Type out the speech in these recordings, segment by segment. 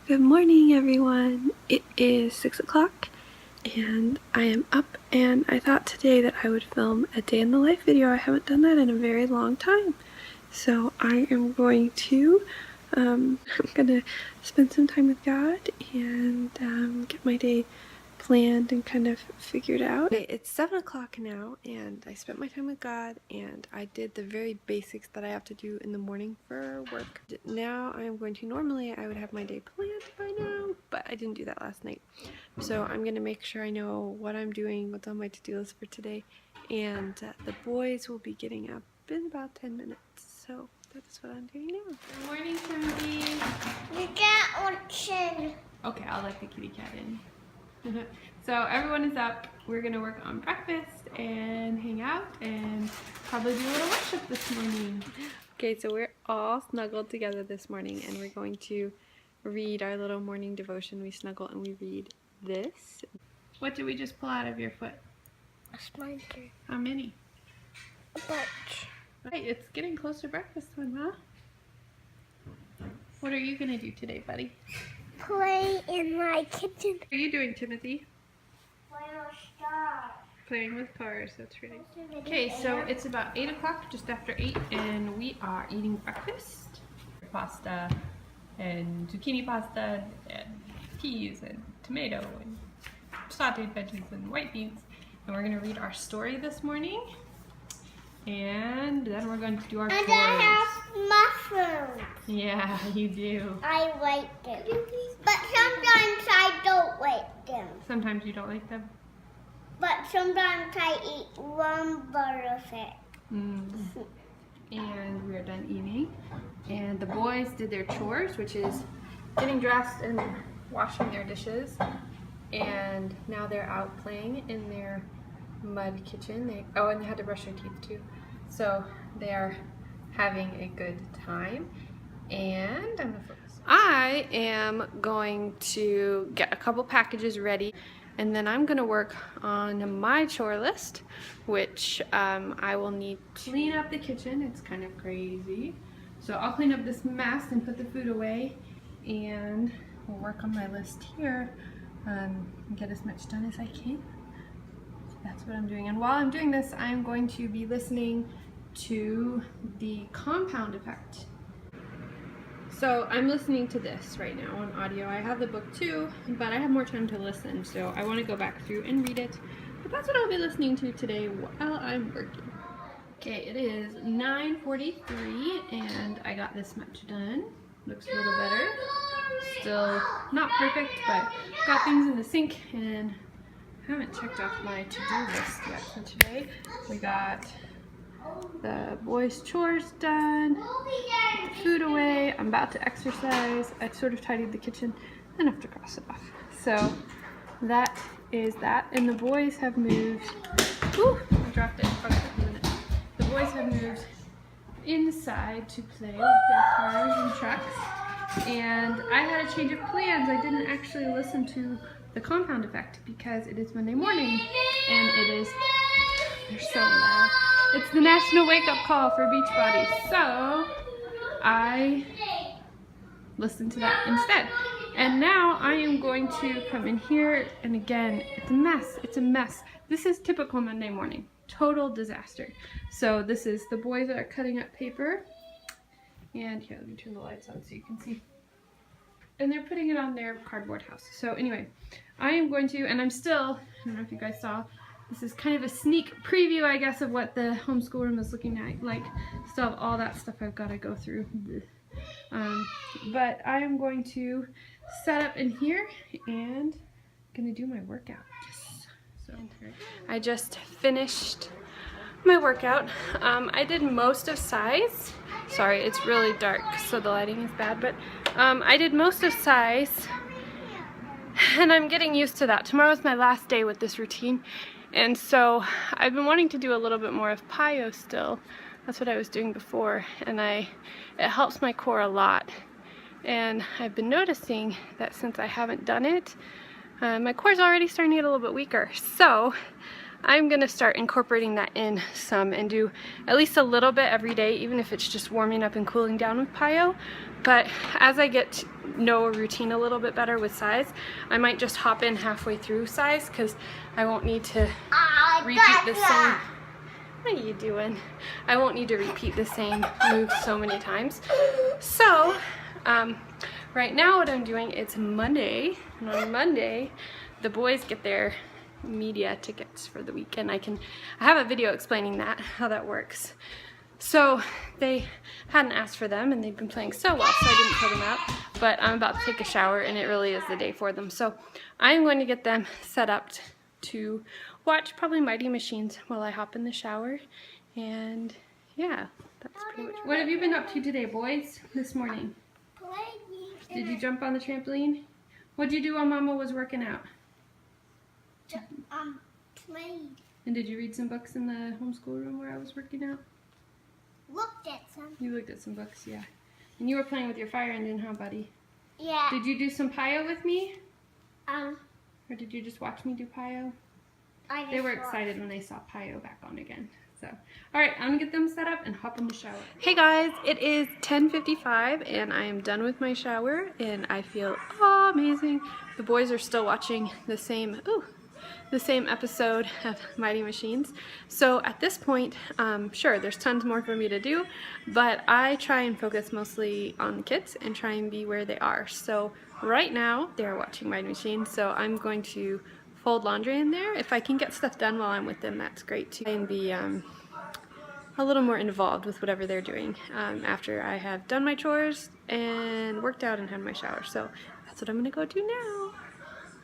Good morning, everyone. It is 6 o'clock and I am up, and I thought today that I would film a day in the life video. I haven't done that in a very long time. So I am going to I'm gonna spend some time with God and get my day planned and kind of figured out. Okay, it's 7 o'clock now, and I spent my time with God, and I did the very basics that I have to do in the morning for work. Now I'm going to, normally I would have my day planned by now, but I didn't do that last night. So I'm going to make sure I know what I'm doing, what's on my to-do list for today, and the boys will be getting up in about 10 minutes. So that's what I'm doing now. Good morning, Timothy. The cat watching. Okay, I'll let the kitty cat in. So everyone is up. We're gonna work on breakfast and hang out and probably do a little worship this morning. Okay, so we're all snuggled together this morning, and we're going to read our little morning devotion. We snuggle and we read this. What did we just pull out of your foot? A spider. How many? A bunch. Right, it's getting close to breakfast time, huh? What are you gonna do today, buddy? Play in my kitchen. What are you doing, Timothy? Playing with stars. Playing with cars, that's right. Okay, so it's about 8 o'clock, just after 8, and we are eating breakfast. Pasta and zucchini pasta and peas and tomato and sauteed veggies and white beans. And we're going to read our story this morning. And then we're going to do our chores. And I have mushrooms. Yeah, you do. I like them. But sometimes I don't like them. Sometimes you don't like them? But sometimes I eat one bar of it. And we're done eating. And the boys did their chores, which is getting dressed and washing their dishes. And now they're out playing in their mud kitchen. And they had to brush their teeth too. So they are having a good time. And I'm gonna focus. I am going to get a couple packages ready, and then I'm gonna work on my chore list, which I will need to clean up the kitchen. It's kind of crazy. So I'll clean up this mess and put the food away, and we'll work on my list here and get as much done as I can. So that's what I'm doing. And while I'm doing this, I'm going to be listening to the compound effect. So I'm listening to this right now on audio. I have the book too, but I have more time to listen, so I want to go back through and read it. But that's what I'll be listening to today while I'm working. Okay, it is 9:43 and I got this much done. Looks a little better. Still not perfect, but got things in the sink, and haven't checked off my to-do list yet for today. We got the boys' chores done, put the food away, I'm about to exercise, I sort of tidied the kitchen, and have to cross it off. So that is that, and the boys have moved, I dropped it, the boys have moved inside to play with their cars and trucks, and I had a change of plans. I didn't actually listen to the compound effect because it is Monday morning, and it is, they're so loud. It's the national wake-up call for Beachbody, so I listened to that instead. And now I am going to come in here, and again, it's a mess. It's a mess. This is typical Monday morning. Total disaster. So this is, the boys are cutting up paper, and here, let me turn the lights on so you can see. And they're putting it on their cardboard house. So anyway, I am going to, and I'm still, I don't know if you guys saw, this is kind of a sneak preview, I guess, of what the homeschool room is looking at. Like, still have all that stuff I've got to go through. But I am going to set up in here and going to do my workout. Yes. So I just finished my workout. I did most of size. Sorry, it's really dark, so the lighting is bad, but I did most of size, and I'm getting used to that. Tomorrow's my last day with this routine, and so I've been wanting to do a little bit more of PIO still. That's what I was doing before, and it helps my core a lot. And I've been noticing that since I haven't done it, my core's already starting to get a little bit weaker. So I'm gonna start incorporating that in some and do at least a little bit every day, even if it's just warming up and cooling down with Pio. But as I get to know a routine a little bit better with size, I might just hop in halfway through size because I won't need to repeat the same. What are you doing? I won't need to repeat the same move so many times. So right now what I'm doing, it's Monday, and on Monday the boys get their media tickets for the weekend. I have a video explaining that, how that works. So they hadn't asked for them and they've been playing so well, so I didn't put them up, but I'm about to take a shower and it really is the day for them. So I'm going to get them set up to watch probably Mighty Machines while I hop in the shower. And yeah, that's pretty much. What have you been up to today, boys, this morning? Did you jump on the trampoline? What'd you do while Mama was working out? Played. And did you read some books in the homeschool room where I was working out? Looked at some. You looked at some books, yeah. And you were playing with your fire engine, huh, buddy? Yeah. Did you do some Pio with me? Or Or did you just watch me do Pio? They were excited when they saw Pio back on again. So, alright, I'm gonna get them set up and hop in the shower. Hey guys, it is 10:55 and I am done with my shower and I feel amazing. The boys are still watching the same episode of Mighty Machines. So at this point, sure, there's tons more for me to do, but I try and focus mostly on the kids and try and be where they are. So right now, they're watching Mighty Machines, so I'm going to fold laundry in there. If I can get stuff done while I'm with them, that's great too. And be a little more involved with whatever they're doing after I have done my chores and worked out and had my shower. So that's what I'm gonna go do now.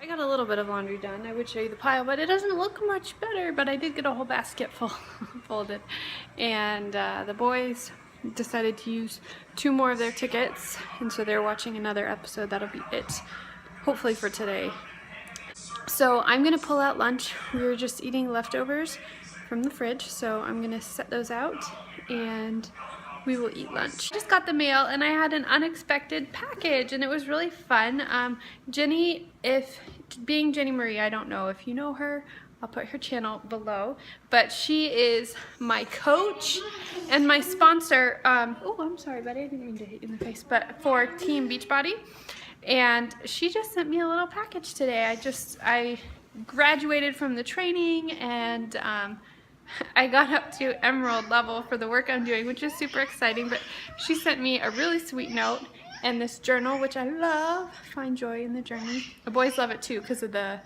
I got a little bit of laundry done. I would show you the pile, but it doesn't look much better, but I did get a whole basket full folded. And the boys decided to use 2 more of their tickets, and so they're watching another episode. That'll be it, hopefully for today. So I'm gonna pull out lunch. We were just eating leftovers from the fridge, so I'm gonna set those out and we will eat lunch. I just got the mail and I had an unexpected package and it was really fun. Jenny, being Jenny Marie, I don't know if you know her, I'll put her channel below, but she is my coach and my sponsor, oh I'm sorry buddy, I didn't mean to hit you in the face, but for Team Beachbody. And she just sent me a little package today. I graduated from the training and I got up to emerald level for the work I'm doing, which is super exciting, but she sent me a really sweet note and this journal, which I love. Find joy in the journey. The boys love it too because of the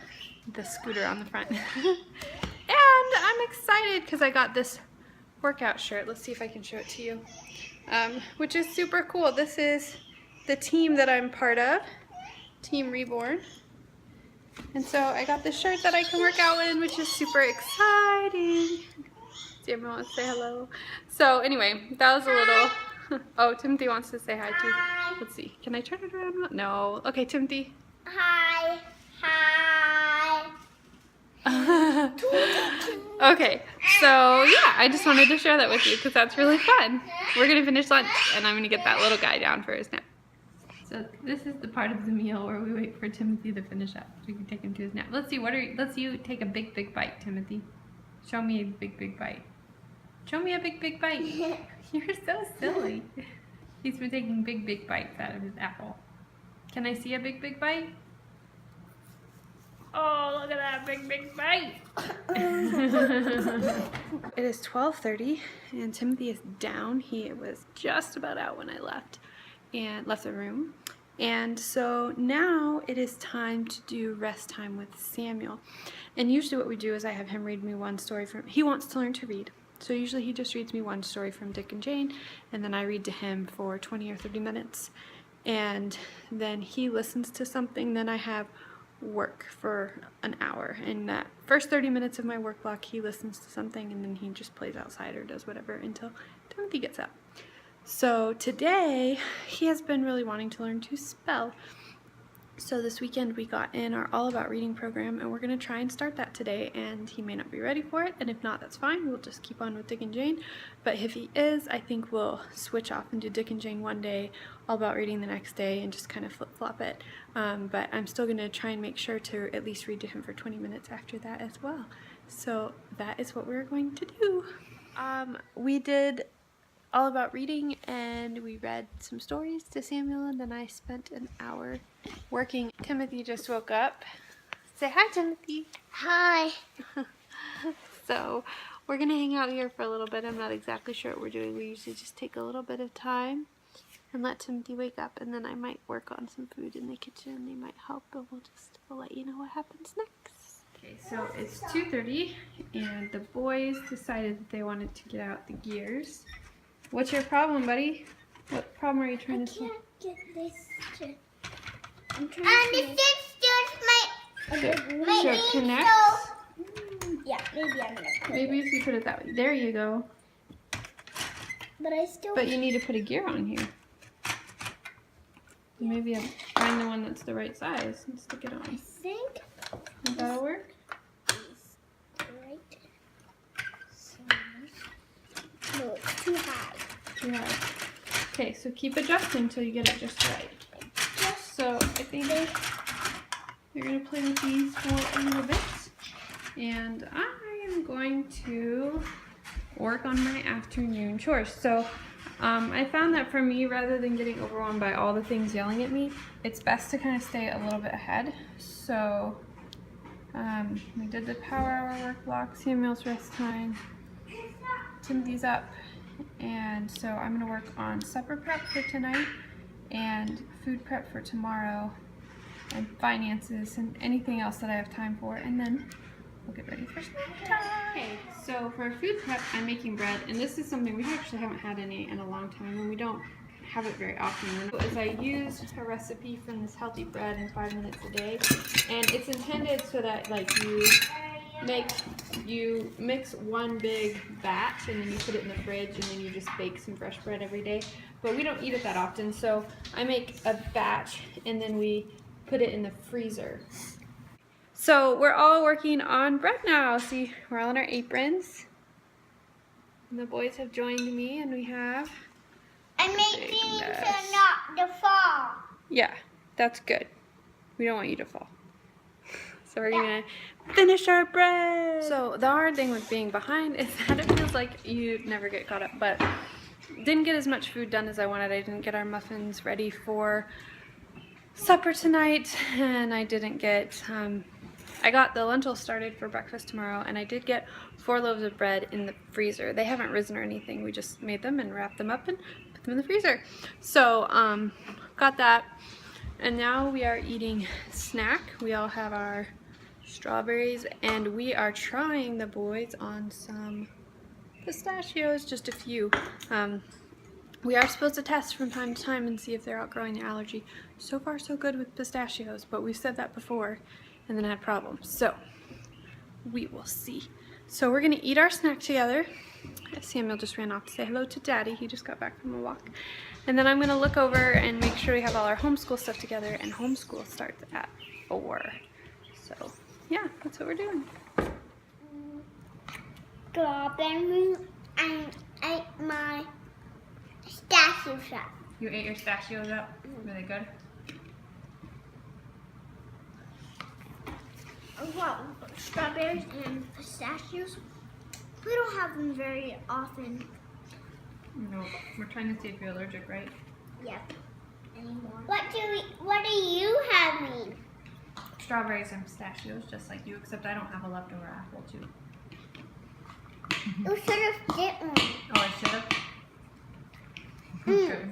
scooter on the front. And I'm excited because I got this workout shirt. Let's see if I can show it to you, which is super cool. This is the team that I'm part of, Team Reborn. And so I got this shirt that I can work out in, which is super exciting. See, everyone wants to say hello. So anyway, that was a little, oh, Timothy wants to say hi too. Hi. Let's see, can I turn it around? No. Okay, Timothy. Hi. Hi. Okay, so yeah, I just wanted to share that with you because that's really fun. We're gonna finish lunch and I'm gonna get that little guy down for his nap. So this is the part of the meal where we wait for Timothy to finish up so we can take him to his nap. Let's see, let's you take a big bite, Timothy. Show me a big bite. Show me a big bite. You're so silly. He's been taking big bites out of his apple. Can I see a big bite? Oh, look at that big bite. It is 12:30 and Timothy is down. He was just about out when I left the room. And so now it is time to do rest time with Samuel. And usually what we do is I have him read me one story he wants to learn to read. So usually he just reads me one story from Dick and Jane, and then I read to him for 20 or 30 minutes. And then he listens to something, then I have work for an hour. And that first 30 minutes of my work block, he listens to something, and then he just plays outside or does whatever until Timothy gets up. So today, he has been really wanting to learn to spell. So this weekend we got in our All About Reading program and we're going to try and start that today, and he may not be ready for it, and if not, that's fine. We'll just keep on with Dick and Jane. But if he is, I think we'll switch off and do Dick and Jane one day, All About Reading the next day, and just kind of flip-flop it. But I'm still going to try and make sure to at least read to him for 20 minutes after that as well. So that is what we're going to do. We did all about reading, and we read some stories to Samuel, and then I spent an hour working. Timothy just woke up. Say hi, Timothy. Hi. So we're gonna hang out here for a little bit. I'm not exactly sure what we're doing. We usually just take a little bit of time and let Timothy wake up, and then I might work on some food in the kitchen. They might help, but we'll let you know what happens next. Okay, so it's 2:30, and the boys decided that they wanted to get out the gears. What's your problem, buddy? What problem are you trying to solve? I can't get this to... I'm trying to... And it's just my... So it connects? Yeah, maybe I'm gonna put Maybe if you put it that way. There you go. But I still... But you need to put a gear on here. Maybe find the one that's the right size and stick it on. I think... Think that'll work? Right. So, no, it's too high. Too high. Okay, so keep adjusting until you get it just right. So I think you're going to play with these for a little bit. And I am going to work on my afternoon chores. So I found that for me, rather than getting overwhelmed by all the things yelling at me, it's best to kind of stay a little bit ahead. So we did the power hour work block, Samuel's rest time, Timothy's up, and so I'm going to work on supper prep for tonight and food prep for tomorrow and finances and anything else that I have time for, and then we'll get ready for snack time. Okay, so for food prep, I'm making bread, and this is something we actually haven't had any in a long time, and we don't have it very often. As I used a recipe from this healthy bread in 5 minutes a day, and it's intended so that like you mix one big batch and then you put it in the fridge and then you just bake some fresh bread every day. But we don't eat it that often, so I make a batch and then we put it in the freezer. So we're all working on bread now. See, we're all in our aprons. And the boys have joined me, and we have... I'm making to not to fall. Yeah, that's good. We don't want you to fall. So we're gonna finish our bread. So the hard thing with being behind is that it feels like you never get caught up, but didn't get as much food done as I wanted. I didn't get our muffins ready for supper tonight, and I didn't get, I got the lentils started for breakfast tomorrow, and I did get 4 loaves of bread in the freezer. They haven't risen or anything. We just made them and wrapped them up and put them in the freezer. So, got that. And now we are eating snack. We all have our strawberries, and we are trying the boys on some pistachios, just a few. We are supposed to test from time to time and see if they're outgrowing their allergy. So far, so good with pistachios, but we've said that before and then had problems. So we will see. So we're gonna eat our snack together. Samuel just ran off to say hello to Daddy. He just got back from a walk. And then I'm gonna look over and make sure we have all our homeschool stuff together, and homeschool starts at 4. So yeah, that's what we're doing. Strawberry and ate my pistachios up. You ate your pistachios up? Really good? Well, strawberries and pistachios, we don't have them very often. No, we're trying to see if you're allergic, right? Yep. Anymore. What are you having? Strawberries and pistachios, just like you, except I don't have a leftover apple too. You should have get one. Oh, I should have? Good.